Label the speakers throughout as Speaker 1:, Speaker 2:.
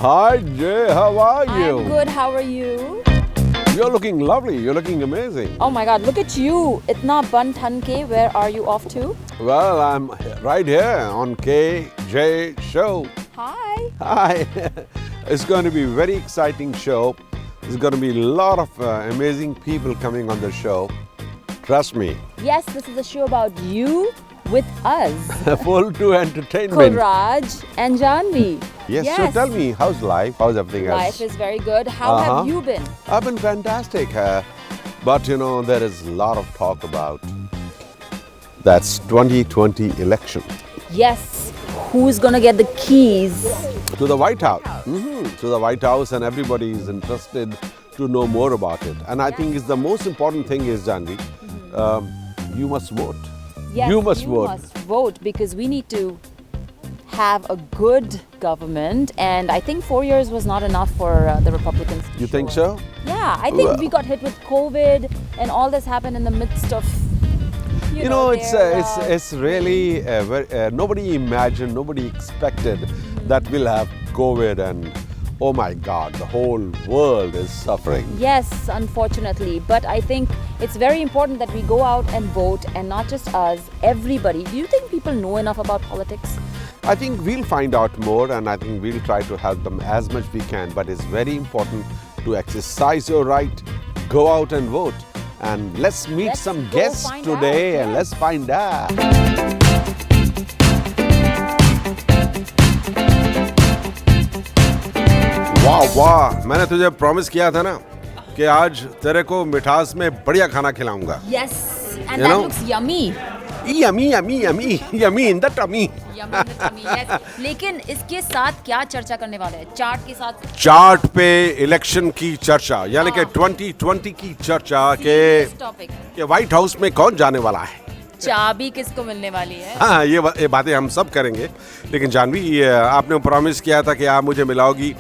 Speaker 1: Hi Jay, how are you?
Speaker 2: I'm good. How are you?
Speaker 1: You're looking lovely. You're looking amazing.
Speaker 2: Oh my God! Look at you. Itna ban than ke. Where are you off to?
Speaker 1: Well, I'm right here on KJ Show.
Speaker 2: Hi.
Speaker 1: Hi. It's going to be a very exciting show. There's going to be a lot of amazing people coming on the show. Trust me.
Speaker 2: Yes, this is a show about you with us.
Speaker 1: Full to entertainment.
Speaker 2: Kuraj and Janvi.
Speaker 1: Yes. So tell me, how's life? How's everything else?
Speaker 2: Life is very good. How have you been?
Speaker 1: I've been fantastic. But you know, there is a lot of talk about that's 2020 election.
Speaker 2: Yes. Who's gonna get the keys?
Speaker 1: To the White House. To the White House, and everybody is interested to know more about it. And I think it's the most important thing is, Janvi, you must vote.
Speaker 2: Yes,
Speaker 1: you must vote.
Speaker 2: You must vote because we need to have a good government, and I think 4 years was not enough for the Republicans to
Speaker 1: You
Speaker 2: show
Speaker 1: think
Speaker 2: us.
Speaker 1: so?
Speaker 2: Yeah, I think we got hit with COVID, and all this happened in the midst of.
Speaker 1: You know, it's really nobody imagined, nobody expected that we'll have COVID, and oh my God, the whole world is suffering.
Speaker 2: Yes, unfortunately, but I think it's very important that we go out and vote, and not just us, everybody. Do you think people know enough about politics?
Speaker 1: I think we'll find out more, and I think we'll try to help them as much we can. But it's very important to exercise your right, go out and vote. And let's meet some guests today and let's find out. वाह वाह, मैंने तुझे promise किया था ना कि आज तेरे को मिठास में बढ़िया खाना खिलाऊंगा.
Speaker 2: Yes, and that looks yummy.
Speaker 1: Yummy, yummy, yummy, yummy in the tummy.
Speaker 2: Yummy in the tummy, yes. लेकिन इसके साथ क्या चर्चा करने वाले हैं? चार्ट के साथ?
Speaker 1: चार्ट पे इलेक्शन की चर्चा, यानी कि 2020 की चर्चा के व्हाइट हाउस में कौन जाने वाला है,
Speaker 2: चाबी किसको मिलने वाली है?
Speaker 1: हाँ, ये बातें हम सब करेंगे. लेकिन जानवी, आपने प्रॉमिस किया था कि आप मुझे मिलाओगी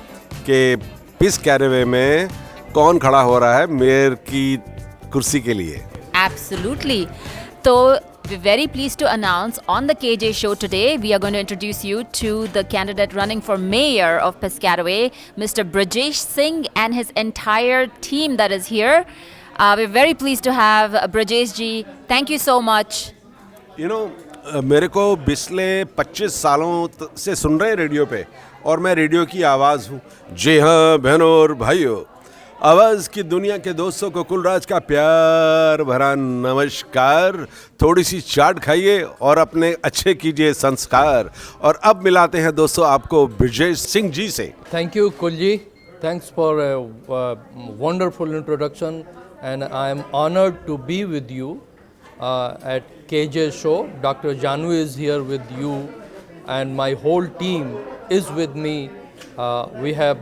Speaker 1: कि पिस्कारेवे में कौन खड़ा हो रहा है मेयर की कुर्सी के लिए.
Speaker 2: Absolutely. So we're very pleased to announce on the KJ show today, we are going to introduce you to the candidate running for mayor of Piscataway, Mr. Brajesh Singh, and his entire team that is here. We're very pleased to have Brajesh ji. Thank you so much.
Speaker 1: You know, मेरे को पिछले 25 सालों से सुन रहे हैं radio पे, और मैं रेडियो की आवाज़ हूँ. जी हाँ बहनों और भाइयों, आवाज़ की दुनिया के दोस्तों को कुलराज का प्यार भरा नमस्कार. थोड़ी सी चाट खाइए और अपने अच्छे कीजिए संस्कार. और अब मिलाते हैं दोस्तों आपको ब्रजेश सिंह जी से.
Speaker 3: Thank you, Kulji. Thanks for a wonderful introduction, and I am honored to be with you at KJ show. Dr. Janu is here with you, and my whole team is with me. We have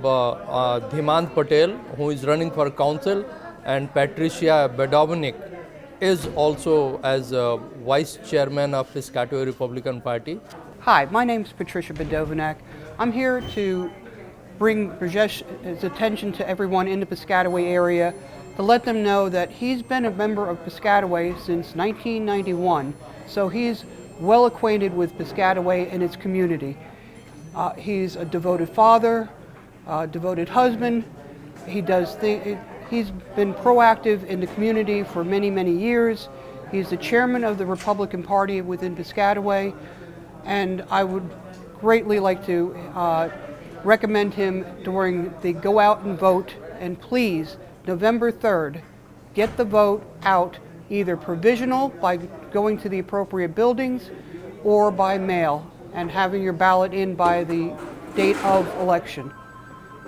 Speaker 3: Dhimant Patel, who is running for council, and Patricia Bedovnik is also as vice chairman of Piscataway Republican Party.
Speaker 4: Hi, my name is Patricia Bedovnik. I'm here to bring Brajesh's attention to everyone in the Piscataway area to let them know that he's been a member of Piscataway since 1991, so he's well acquainted with Piscataway and its community. He's a devoted father, devoted husband. He's been proactive in the community for many, many years. He's the chairman of the Republican Party within Piscataway, and I would greatly like to recommend him during the go out and vote. And please, November 3rd, get the vote out, either provisional by going to the appropriate buildings or by mail, and having your ballot in by the date of election.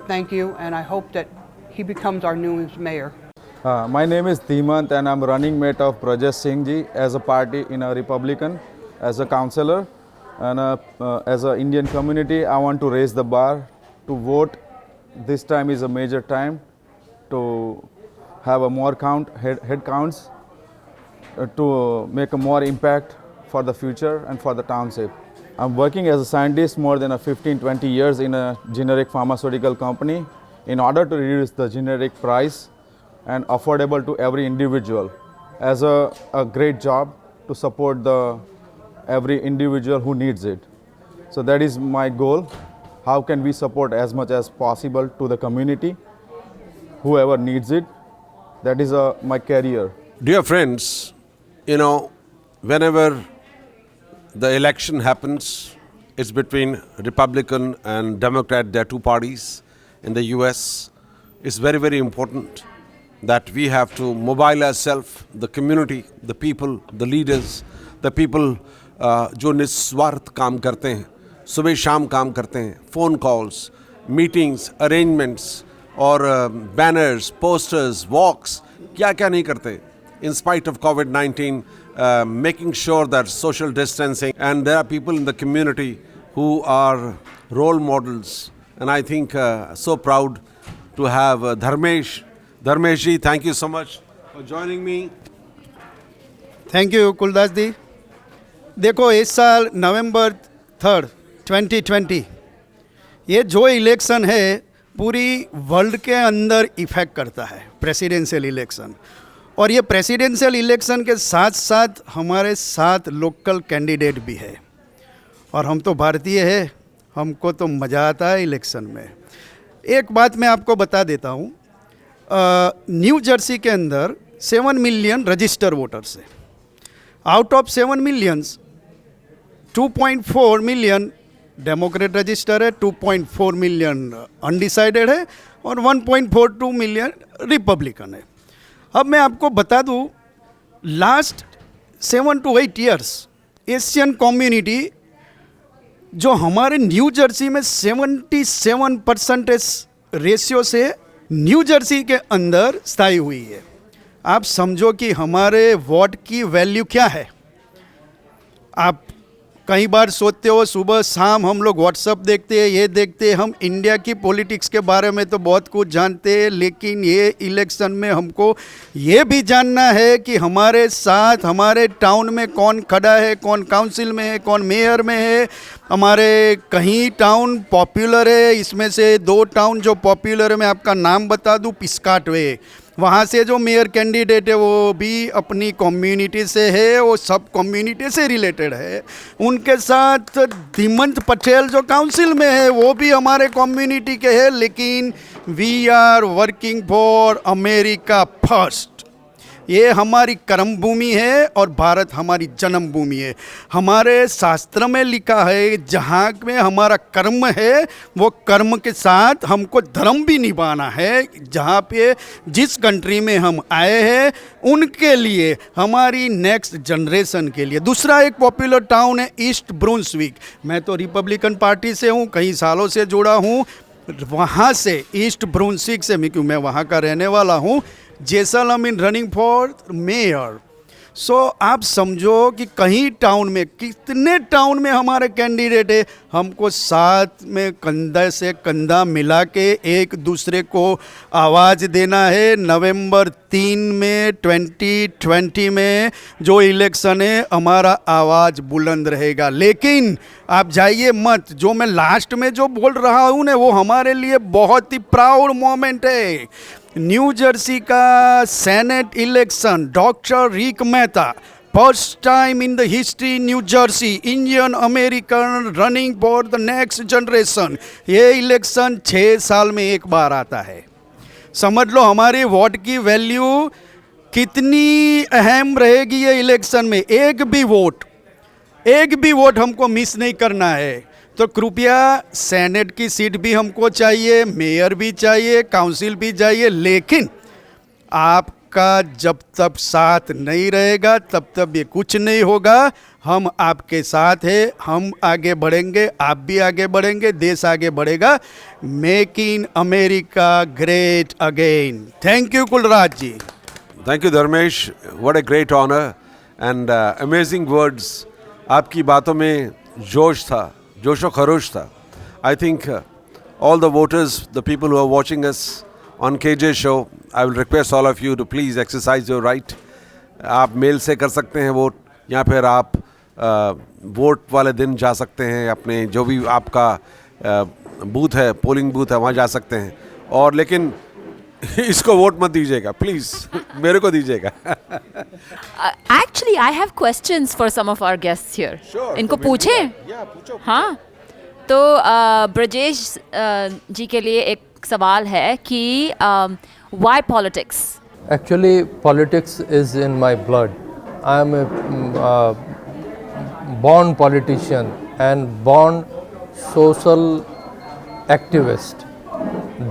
Speaker 4: Thank you, and I hope that he becomes our newest mayor.
Speaker 5: My name is Dhimant, and I'm running mate of Brajesh Singh ji as a party in a Republican, as a councillor, and as an Indian community. I want to raise the bar to vote. This time is a major time to have a more head counts, to make a more impact for the future and for the township. I'm working as a scientist more than 15-20 years in a generic pharmaceutical company in order to reduce the generic price and affordable to every individual, as a great job to support every individual who needs it. So that is my goal, how can we support as much as possible to the community, whoever needs it. That is my career.
Speaker 1: Dear friends, whenever the election happens, it's between Republican and Democrat. There are two parties in the US. It's very, very important that we have to mobilize ourselves, the community, the people, the leaders, the people जो निस्वार्थ काम करते हैं, सुबह शाम काम करते हैं, फ़ोन कॉल्स, मीटिंग्स, अरेंजमेंट्स और बैनर्स, पोस्टर्स, वॉक्स, क्या क्या नहीं करते. In spite of COVID-19, making sure that social distancing, and there are people in the community who are role models, and I think so proud to have Dharmesh. Dharmesh ji, thank you so much for joining me.
Speaker 6: Thank you Kuldas दी. देखो इस साल नवंबर 3, 2020 ये जो election है पूरी world के अंदर इफेक्ट करता है, प्रेसिडेंशियल इलेक्शन. और ये प्रेसिडेंशियल इलेक्शन के साथ साथ हमारे 7 लोकल कैंडिडेट भी है. और हम तो भारतीय है, हमको तो मज़ा आता है इलेक्शन में. एक बात मैं आपको बता देता हूँ, न्यू जर्सी के अंदर 7 मिलियन रजिस्टर वोटर्स है. Out of 7 millions 2.4 million Democrat register है, 2.4 मिलियन अनडिसाइडेड है और 1.42 मिलियन रिपब्लिकन है. अब मैं आपको बता दूं, last 7 to 8 years Asian community जो हमारे न्यू जर्सी में 77% रेशियो से न्यू जर्सी के अंदर स्थायी हुई है. आप समझो कि हमारे वोट की वैल्यू क्या है. आप कई बार सोचते हो सुबह शाम हम लोग व्हाट्सअप देखते हैं, ये देखते हैं, हम इंडिया की पॉलिटिक्स के बारे में तो बहुत कुछ जानते हैं, लेकिन ये इलेक्शन में हमको ये भी जानना है कि हमारे साथ हमारे टाउन में कौन खड़ा है, कौन काउंसिल में है, कौन मेयर में है. हमारे कहीं टाउन पॉपुलर है, इसमें से 2 टाउन जो पॉपुलर है, मैं आपका नाम बता दूं, पिस्काटवे, वहाँ से जो मेयर कैंडिडेट है वो भी अपनी कम्युनिटी से है, वो सब कम्युनिटी से रिलेटेड है. उनके साथ धीमंत पटेल जो काउंसिल में है वो भी हमारे कम्युनिटी के है. लेकिन we are working for America first. ये हमारी कर्म भूमि है और भारत हमारी जन्मभूमि है. हमारे शास्त्र में लिखा है जहाँ में हमारा कर्म है वो कर्म के साथ हमको धर्म भी निभाना है. जहाँ पे जिस कंट्री में हम आए हैं उनके लिए, हमारी नेक्स्ट जनरेशन के लिए. दूसरा एक पॉपुलर टाउन है ईस्ट ब्रुंसविक. मैं तो रिपब्लिकन पार्टी से हूँ, कई सालों से जुड़ा हूँ. वहाँ से ईस्ट ब्रुंसविक से मैं वहाँ का रहने वाला हूँ. Jesal I mean running for mayor. So आप समझो कि कहीं टाउन में, कितने टाउन में हमारे कैंडिडेट है. हमको साथ में कंधा से कंधा मिला के एक दूसरे को आवाज़ देना है. नवंबर 3 में 2020 में जो इलेक्शन है हमारा आवाज़ बुलंद रहेगा. लेकिन आप जाइए मत, जो मैं लास्ट में जो बोल रहा हूँ ना वो हमारे लिए बहुत ही प्राउड मोमेंट है. न्यू जर्सी का senate election, doctor Rick Mehta, first time in the history new Jersey, Indian American running for the next generation. ये इलेक्शन 6 साल में एक बार आता है. समझ लो हमारी वोट की वैल्यू कितनी अहम रहेगी ये इलेक्शन में. एक भी वोट हमको मिस नहीं करना है. तो कृपया सेनेट की सीट भी हमको चाहिए, मेयर भी चाहिए, काउंसिल भी चाहिए. लेकिन आपका जब तक साथ नहीं रहेगा तब तक ये कुछ नहीं होगा. हम आपके साथ हैं, हम आगे बढ़ेंगे, आप भी आगे बढ़ेंगे, देश आगे बढ़ेगा. Make in America great again. Thank you Kulraj ji.
Speaker 1: Thank you, Dharmesh. What a great honor and amazing words. आपकी बातों में जोश था, जोशो खरोश था. I think all the voters, the people who are watching us on KJ show, I will request all of you to please exercise your right. आप mail से कर सकते हैं वोट, या फिर आप वोट वाले दिन जा सकते हैं, अपने जो भी आपका बूथ है, पोलिंग बूथ है, वहाँ जा सकते हैं. और लेकिन इसको वोट मत दीजिएगा प्लीज, मेरे को दीजिएगा.
Speaker 2: Actually, I have questions for some of our guests here.
Speaker 1: Sure.
Speaker 2: इनको पूछे?
Speaker 1: पूछो.
Speaker 2: हाँ. तो ब्रजेश जी के लिए एक सवाल है कि why politics?
Speaker 3: Actually, politics is in my blood. I am a born politician and born social activist.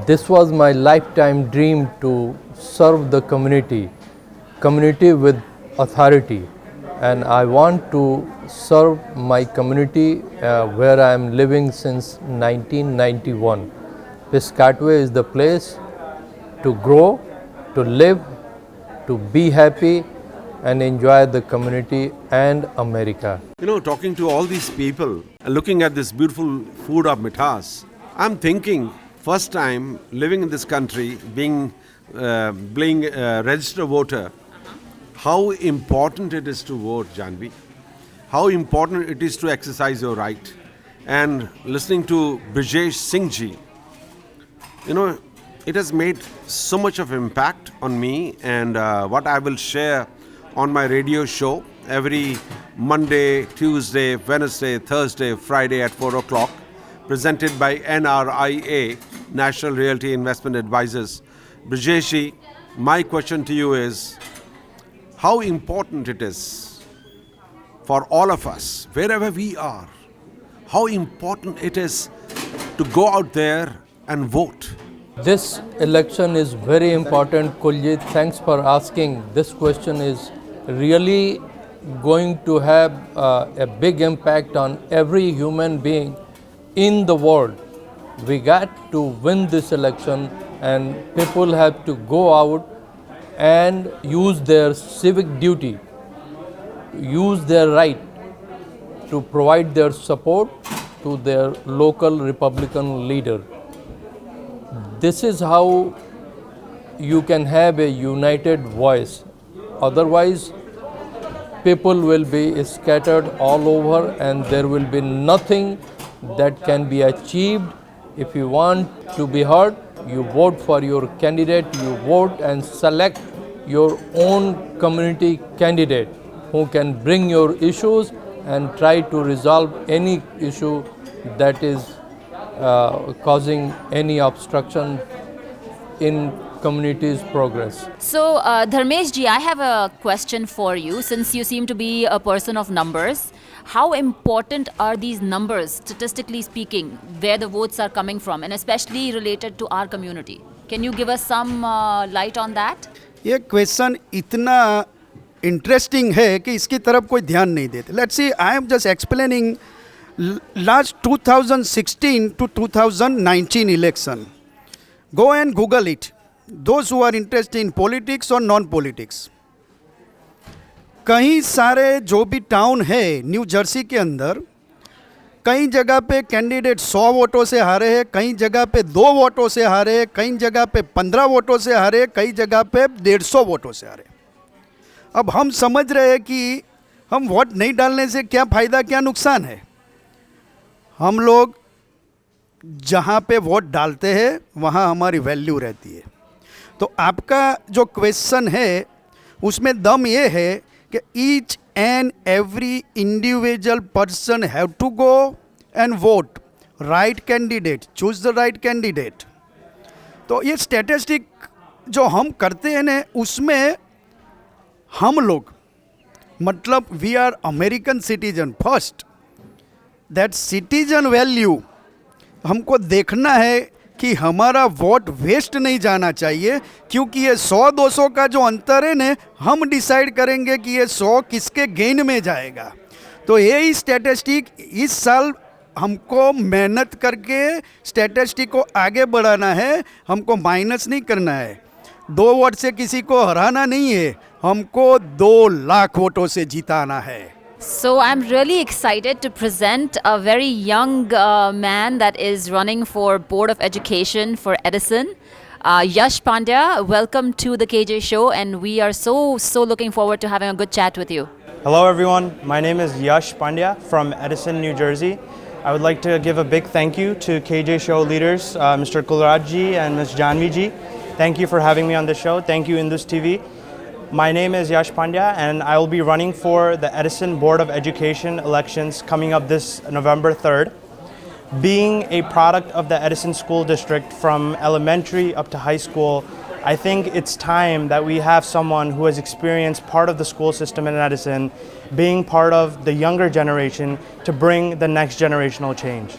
Speaker 3: This was my lifetime dream to serve the community with authority, and I want to serve my community where I am living since 1991. Piscataway is the place to grow, to live, to be happy and enjoy the community and America.
Speaker 1: You know, talking to all these people and looking at this beautiful food of Mithas, I'm thinking, first time living in this country, being a registered voter, how important it is to vote, Janvi. How important it is to exercise your right. And listening to Brijesh Singh ji, you know, it has made so much of impact on me, and what I will share on my radio show every Monday, Tuesday, Wednesday, Thursday, Friday at 4 o'clock, presented by NRIA, National Realty Investment Advisors. Brijesh ji, my question to you is, how important it is for all of us, wherever we are, how important it is to go out there and vote.
Speaker 3: This election is very important, Kuljit. Thanks for asking. This question is really going to have a big impact on every human being in the world. We got to win this election, and people have to go out and use their civic duty, use their right to provide their support to their local Republican leader. This is how you can have a united voice. Otherwise, people will be scattered all over and there will be nothing that can be achieved. If you want to be heard, you vote for your candidate, you vote and select your own community candidate who can bring your issues and try to resolve any issue that is causing any obstruction in community's progress.
Speaker 2: So, Dharmesh ji, I have a question for you. Since you seem to be a person of numbers, how important are these numbers, statistically speaking, where the votes are coming from, and especially related to our community? Can you give us some light on that?
Speaker 6: ये question इतना interesting है कि इसकी तरफ कोई ध्यान नहीं देते. Let's see, I am just explaining last 2016 to 2019 election. Go and Google it. Those who are interested in politics or non-politics. कई सारे जो भी टाउन है न्यू जर्सी के अंदर, कई जगह पे कैंडिडेट 100 वोटों से हारे हैं, कई जगह पे 2 वोटों से हारे हैं, कई जगह पे 15 वोटों से हारे, कई जगह पे 150 वोटों से हारे. अब हम समझ रहे हैं कि हम वोट नहीं डालने से क्या फ़ायदा क्या नुकसान है. हम लोग जहाँ पे वोट डालते हैं वहाँ हमारी वैल्यू रहती है. तो आपका जो क्वेश्चन है उसमें दम ये है कि each and every individual person have to go and vote right candidate, choose the right candidate. तो ये स्टैटिस्टिक जो हम करते हैं ना, उसमें हम लोग मतलब we are American citizen first. That citizen value हमको देखना है कि हमारा वोट वेस्ट नहीं जाना चाहिए, क्योंकि ये 100-200 का जो अंतर है ना, हम डिसाइड करेंगे कि ये 100 किसके गेन में जाएगा. तो यही स्टैटिस्टिक इस साल हमको मेहनत करके स्टैटिस्टिक को आगे बढ़ाना है. हमको माइनस नहीं करना है, 2 वोट से किसी को हराना नहीं है, हमको 2 लाख वोटों से जिताना है.
Speaker 2: So I'm really excited to present a very young man that is running for Board of Education for Edison, Yash Pandya. Welcome to the KJ Show, and we are so looking forward to having a good chat with you.
Speaker 7: Hello everyone, my name is Yash Pandya from Edison, New Jersey. I would like to give a big thank you to KJ Show leaders, Mr. Kulraj ji and Ms. Janvi ji. Thank you for having me on the show. Thank you Indus TV. My name is Yash Pandya and I will be running for the Edison Board of Education elections coming up this November 3rd. Being a product of the Edison School District from elementary up to high school, I think it's time that we have someone who has experienced part of the school system in Edison being part of the younger generation to bring the next generational change.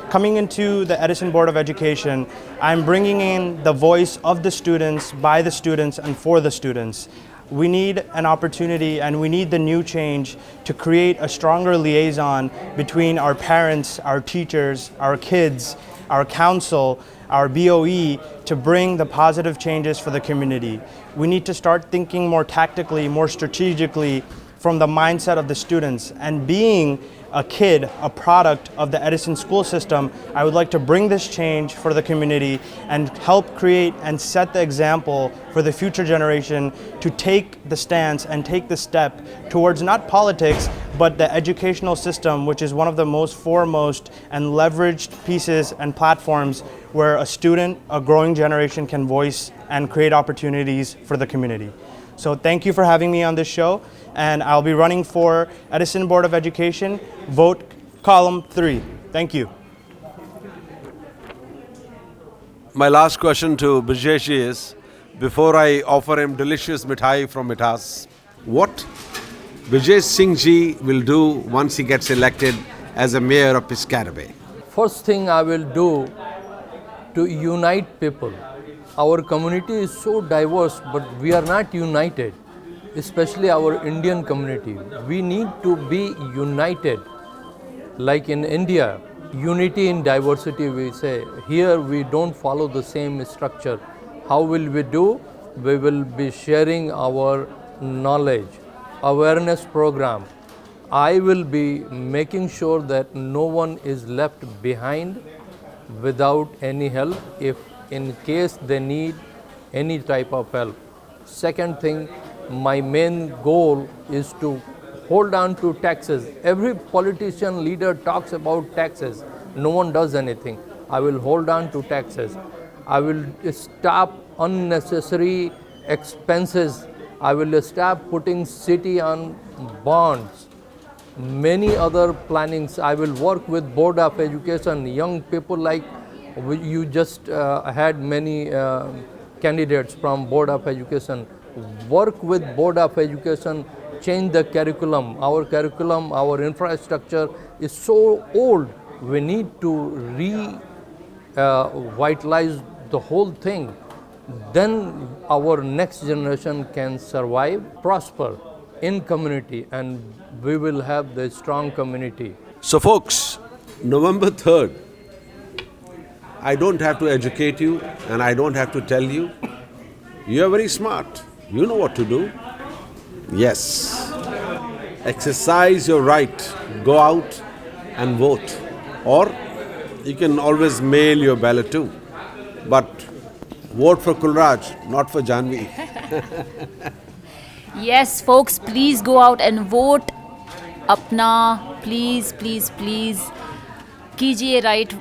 Speaker 7: Coming into the Edison Board of Education, I'm bringing in the voice of the students, by the students, and for the students. We need an opportunity and we need the new change to create a stronger liaison between our parents, our teachers, our kids, our council, our BOE to bring the positive changes for the community. We need to start thinking more tactically, more strategically from the mindset of the students. And being a kid, a product of the Edison school system, I would like to bring this change for the community and help create and set the example for the future generation to take the stance and take the step towards not politics, but the educational system, which is one of the most foremost and leveraged pieces and platforms where a student, a growing generation can voice and create opportunities for the community. So thank you for having me on this show, and I'll be running for Edison Board of Education, vote column 3. Thank you.
Speaker 1: My last question to Brijesh is, before I offer him delicious mithai from Mithas, what Brijesh Singh ji will do once he gets elected as a mayor of Piscataway?
Speaker 3: First thing I will do to unite people. Our community is so diverse, but we are not united, especially our Indian community. We need to be united. Like in India, unity in diversity, we say. Here we don't follow the same structure. How will we do? We will be sharing our knowledge, awareness program. I will be making sure that no one is left behind without any help if in case they need any type of help. Second thing, my main goal is to hold on to taxes. Every politician leader talks about taxes. No one does anything. I will hold on to taxes. I will stop unnecessary expenses. I will stop putting city on bonds. Many other plannings. I will work with Board of Education, young people like you just had many candidates from Board of Education. Work with Board of Education, change the curriculum. Our curriculum, our infrastructure is so old. We need to revitalize the whole thing. Then our next generation can survive, prosper in community, and we will have the strong community.
Speaker 1: So folks, November 3rd, I don't have to educate you and I don't have to tell you. You are very smart. You know what to do. Yes. Exercise your right. Go out and vote. Or you can always mail your ballot too. But vote for Kulraj, not for Janvi.
Speaker 2: Yes, folks, please go out and vote. Apna, please, please, please. कीजिए right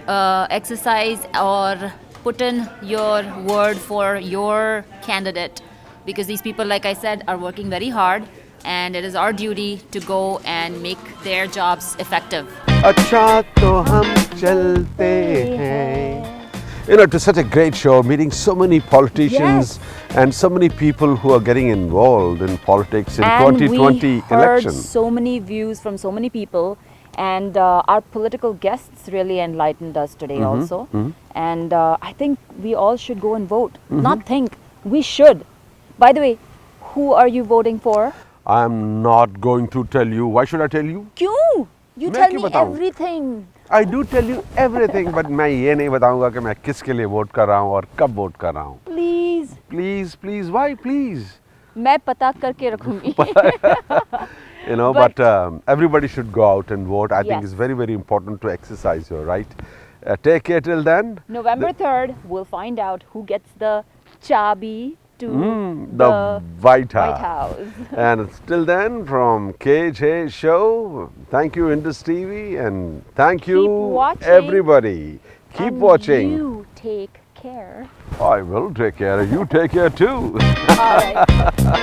Speaker 2: exercise or put in your word for your candidate, because these people, like I said, are working very hard and it is our duty to go and make their jobs effective.
Speaker 1: अच्छा तो हम चलते हैं. You know, it is such a great show, meeting so many politicians and so many people who are getting involved in politics in
Speaker 2: And
Speaker 1: 2020
Speaker 2: we heard
Speaker 1: election.
Speaker 2: so many views from so many people, and our political guests really enlightened us today also. And I think we all should go and vote. Not think, we should. By the way, who are you voting for?
Speaker 1: I am not going to tell you. Why should I tell you?
Speaker 2: क्यों? You
Speaker 1: मैं
Speaker 2: tell
Speaker 1: क्यों
Speaker 2: me
Speaker 1: बताऊं?
Speaker 2: everything.
Speaker 1: I do tell you everything, but मैं ये नहीं बताऊंगा कि मैं किसके लिए वोट कर रहा हूँ और कब वोट कर रहा हूँ.
Speaker 2: Please.
Speaker 1: Please, please, why please?
Speaker 2: मैं पता करके रखूंगी.
Speaker 1: You know, but everybody should go out and vote. I think
Speaker 2: Yes.
Speaker 1: it's very, very important to exercise your right. Take care till then.
Speaker 2: November 3rd, we'll find out who gets the chabi to
Speaker 1: The White House.
Speaker 2: White House.
Speaker 1: And till then, from KJ Show, thank you Indus TV, and thank you
Speaker 2: watching.
Speaker 1: everybody. Keep
Speaker 2: And
Speaker 1: watching.
Speaker 2: You take care.
Speaker 1: I will take care. You take care too.
Speaker 2: All right.